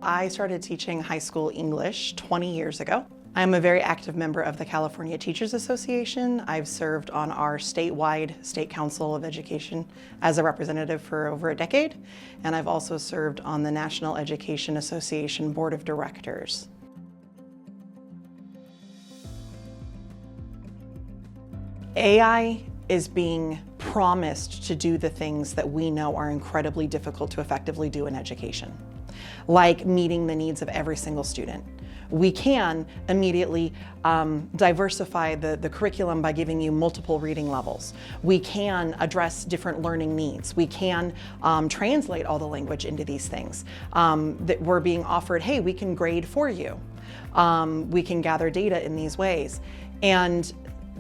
I started teaching high school English 20 years ago. I'm a very active member of the California Teachers Association. I've served on our statewide State Council of Education as a representative for over a decade, and I've also served on the National Education Association Board of Directors. AI is being promised to do the things that we know are incredibly difficult to effectively do in education, like meeting the needs of every single student. We can immediately diversify the curriculum by giving you multiple reading levels. We can address different learning needs. We can translate all the language into these things. That we're being offered, hey, we can grade for you. We can gather data in these ways. And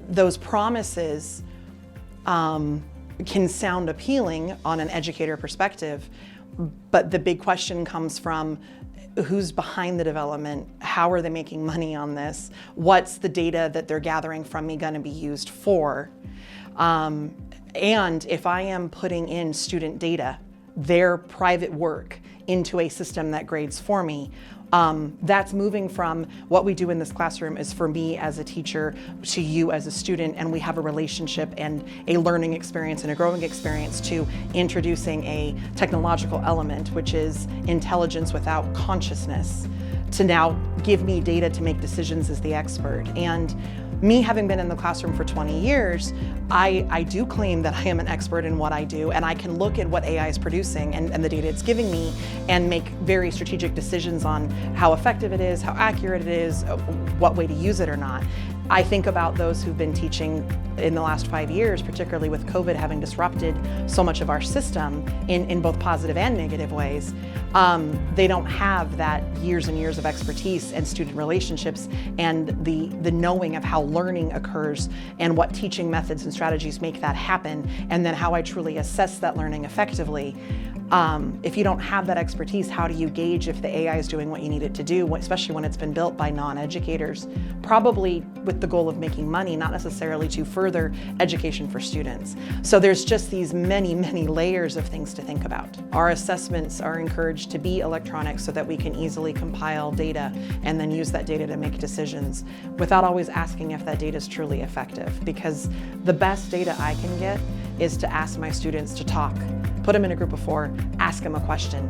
those promises can sound appealing on an educator perspective, but the big question comes from who's behind the development? How are they making money on this? What's the data that they're gathering from me going to be used for? And if I am putting in student data, their private work, into a system that grades for me, that's moving from what we do in this classroom is for me as a teacher to you as a student, and we have a relationship and a learning experience and a growing experience, to introducing a technological element, which is intelligence without consciousness, to now give me data to make decisions as the expert. And me having been in the classroom for 20 years, I do claim that I am an expert in what I do, and I can look at what AI is producing and the data it's giving me and make very strategic decisions on how effective it is, how accurate it is, what way to use it or not. I think about those who've been teaching in the last 5 years, particularly with COVID having disrupted so much of our system in both positive and negative ways. They don't have that years and years of expertise and student relationships and the knowing of how learning occurs and what teaching methods and strategies make that happen, and then how I truly assess that learning effectively. If you don't have that expertise, how do you gauge if the AI is doing what you need it to do, especially when it's been built by non-educators, probably with the goal of making money, not necessarily to further education for students. So there's just these many, many layers of things to think about. Our assessments are encouraged to be electronic so that we can easily compile data and then use that data to make decisions without always asking if that data is truly effective, because the best data I can get is to ask my students to talk. Put them in a group of 4, ask them a question,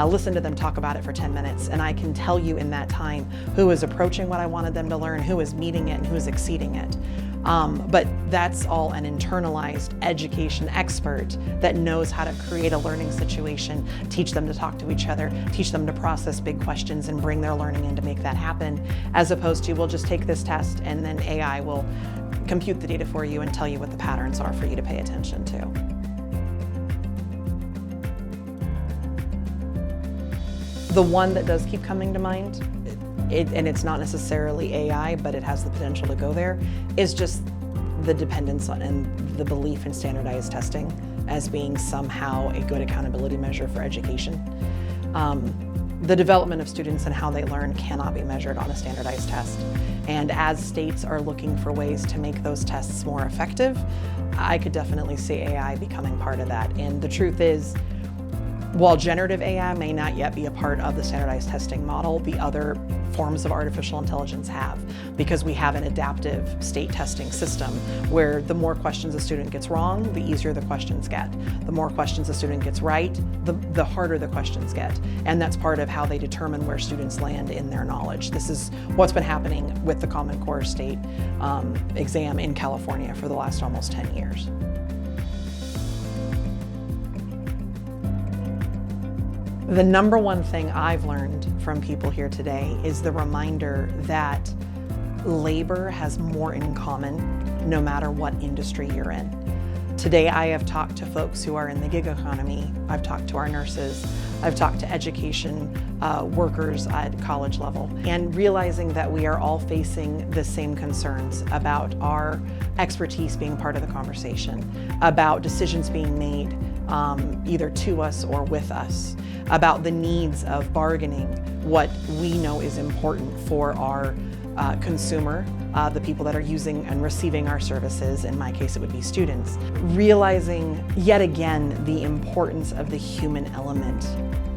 listen to them talk about it for 10 minutes, and I can tell you in that time who is approaching what I wanted them to learn, who is meeting it, and who is exceeding it. But that's all an internalized education expert that knows how to create a learning situation, teach them to talk to each other, teach them to process big questions and bring their learning in to make that happen, as opposed to, we'll just take this test and then AI will compute the data for you and tell you what the patterns are for you to pay attention to. The one that does keep coming to mind, and it's not necessarily AI, but it has the potential to go there, is just the dependence on and the belief in standardized testing as being somehow a good accountability measure for education. The development of students and how they learn cannot be measured on a standardized test. And as states are looking for ways to make those tests more effective, I could definitely see AI becoming part of that. And the truth is, while generative AI may not yet be a part of the standardized testing model, the other forms of artificial intelligence have, because we have an adaptive state testing system where the more questions a student gets wrong, the easier the questions get. The more questions a student gets right, the harder the questions get. And that's part of how they determine where students land in their knowledge. This is what's been happening with the Common Core state exam in California for the last almost 10 years. The number one thing I've learned from people here today is the reminder that labor has more in common no matter what industry you're in. Today I have talked to folks who are in the gig economy, I've talked to our nurses, I've talked to education workers at college level, and realizing that we are all facing the same concerns about our expertise being part of the conversation, about decisions being made either to us or with us, about the needs of bargaining what we know is important for our consumer, the people that are using and receiving our services. In my case, it would be students. Realizing yet again the importance of the human element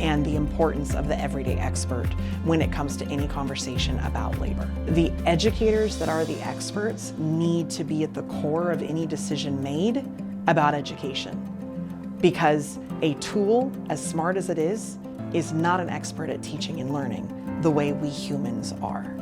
and the importance of the everyday expert when it comes to any conversation about labor. The educators that are the experts need to be at the core of any decision made about education, because a tool, as smart as it is not an expert at teaching and learning the way we humans are.